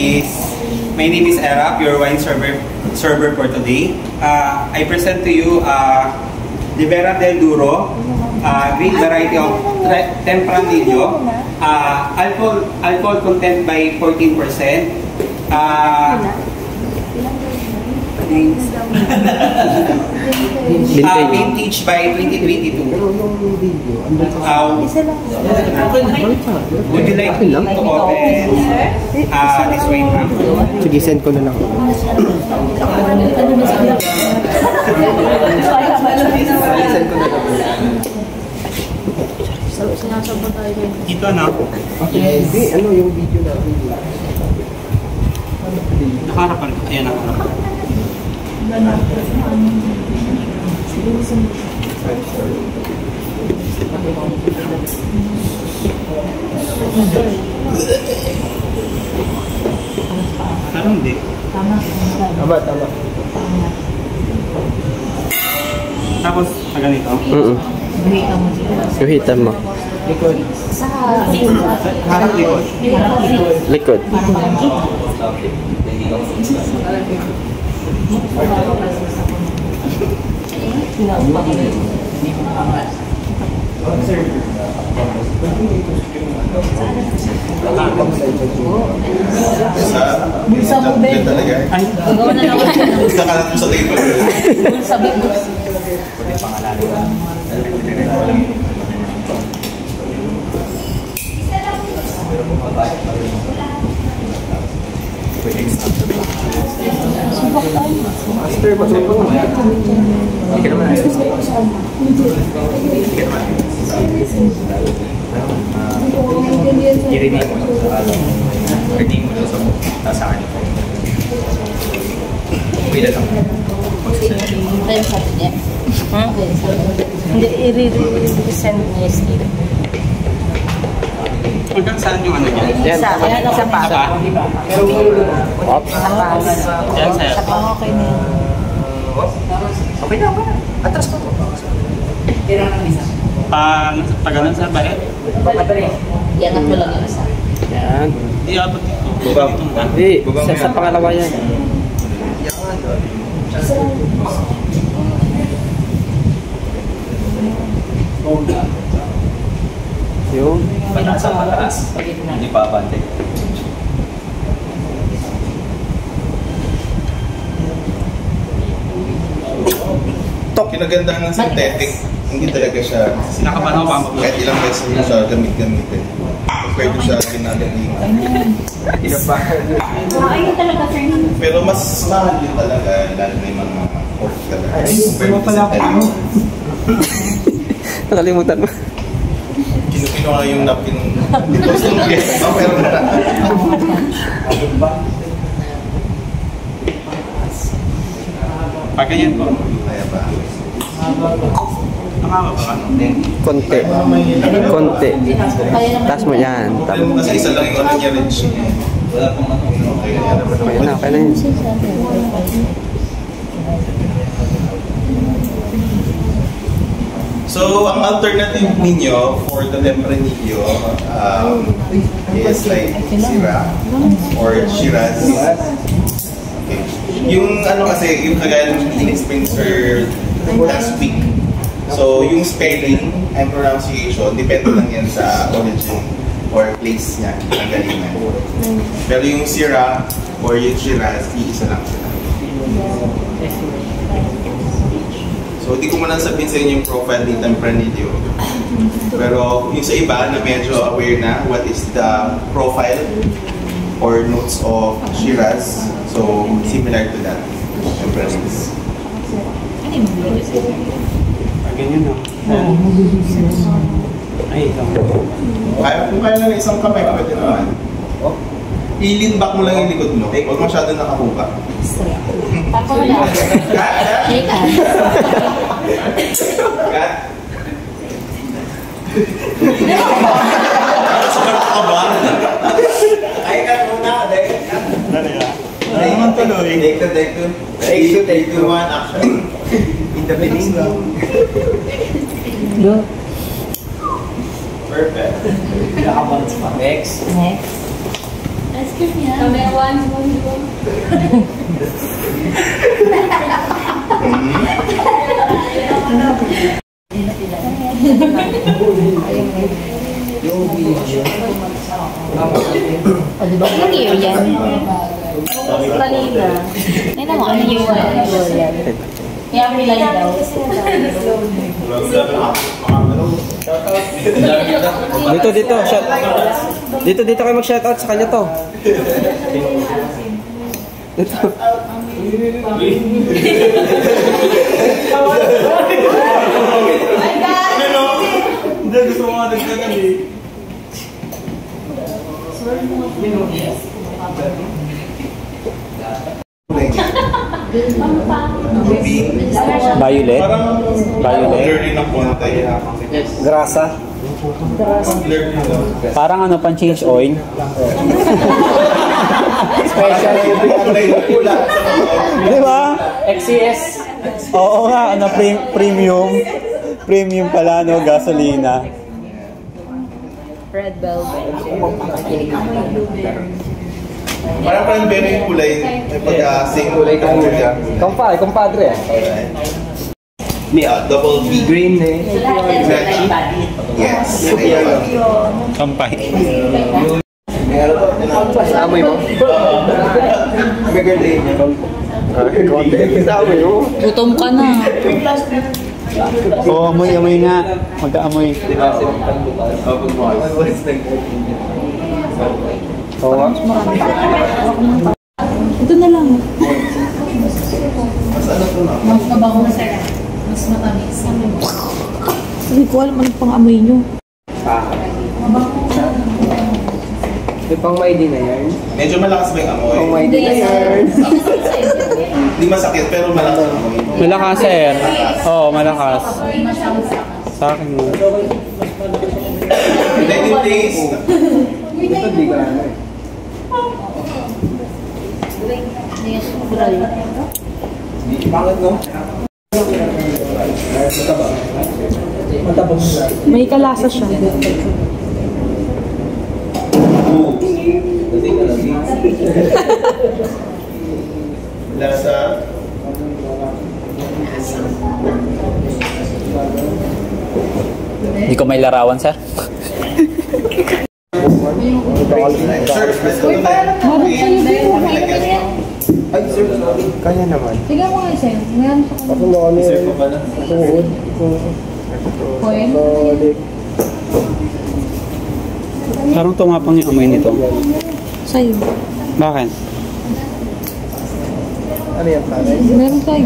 My name is Erap, your wine server for today. I present to you Ribera del Duero, great variety of Tempranillo. Alcohol content by 14%. Vintage by 2022. Would you like to open this wine, ma'am? Sige, send ko na lang. Dito na. Okay, ano yung video na? Nakaharapan. Ayan, nakaharapan. Parang hindi. Tama. Tapos, ganito. Guhitan mo. Likod. Harap likod. Likod. Bulsa mo, Ben. Ay, gawa na naman. Nakalat mo sa table. Bulsa, Ben. Pwede pangalan. Master, masok ko. Hindi ka naman. I-redeem mo. Redeem mo sa akin. Pwede lang. Tayo sa atin yan. Hindi, i-resend niya Steve. Hanggang saan yung ano niya? Sa pa. Oops. Sa pa. Yan, sa'yo. Sa pa, okay na yun. Okay na. Atras ko. Tagalan sa baret? Iangat mo lang yung isa. Yan. Hindi abot dito. Bubang. Hindi, sa pangalawa yan. Yung Pagkat sa pataas, hindi pa abante. Kinagandahan ng synthetic, hindi talaga siya Sinakapan ako pa. kahit ilang beses mo siya gamit-gamitin. Pwede siya ginagalingan. Ayun talaga, sir. Pero mas mahal yun talaga, lalo na yung mga pork talaga. Ay, pala ako. Nakalimutan mo. Kinupino nga yung napkin. Post ng guest. Pero Pag ganyan po. kaya ba? Nakaka ba? Konti. Konti. Taas mo yan. Kasi isa lang yung ano niya, Rich. Wala pong ano. Okay na. Okay na yun. So, ang alternative ninyo for the Tempranillo is like Syrah or Shiraz. Okay. Yung ano kasi, yung kagaya ng in-explain sir last week. So, yung spelling and pronunciation, depende lang yan sa origin or place niya, ang galingan. Pero yung Syrah or yung Shiraz, iisa lang sila. So, di ko man lang sabihin sa inyo yung profile ni Tempranillo. Pero yung sa iba na medyo aware na what is the profile or notes of Shiraz. So, similar to that. Tempranillo. Ganyan na. Ay, ito. Kung kaya lang isang kamay, pwede naman. I-lean back mo lang yung likod mo. Huwag masyado nakahuka. Papa wala. Shake hands. Kat? Sabar ka ba? Ay ka muna. Dali ka. Ano naman tuloy? Take two, one, action. In the beginning. Go. Perfect. Nakabalance pa. Next. Next. Ice cream yan. Kamewan. O, diba? Ano year yan? Kanina. Ay naman, ano year yan? Kaya pilay daw. Dito. Dito kayo mag-shoutout sa kanya to. Dito. Hindi, gusto mo nga nagkagan eh. Violet. Parang Violet. blurry ng konti. Grasa. Blurry daw. Parang ano, pan-change oil. Special. Di ba? XCS. Oo nga, ano, premium. Premium pala, no, gasolina. Red velvet. Parang cranberry yung kulay. May pag-same kulay ka niya. Compadre. Double B. Green eh. Yes. Kampay. Amoy mo? Bigger day. Amoy mo? Gutom ka na. Oo, amoy nga. Mag-aamoy. Oo nga. Ito na lang. Mas mabango na sir. Mas matamis. Hindi ko alam anong pang-amoy nyo. May pang maidi na yan. Medyo malakas ba yung amoy? Pang maidi na yan. Hindi masakit pero malakas ang amoy. Malakas, sir. Oo, malakas. Hindi masyadong sakas. Sa akin mo. Then yung taste. Ito di ka ano eh. Bakit no? Matapos. May kalasa siya. Lasa. Hindi ko may larawan, sir. Sir, ito na yan. Ay, sir. Kaya naman. Tignan mo nga sir. Meron sa Ako na kami. Sir ko pala. Tuhod. coin. Parang tumapang yung amoy nito. Sa'yo. Bakit? Ano yan, pare? Meron tayo.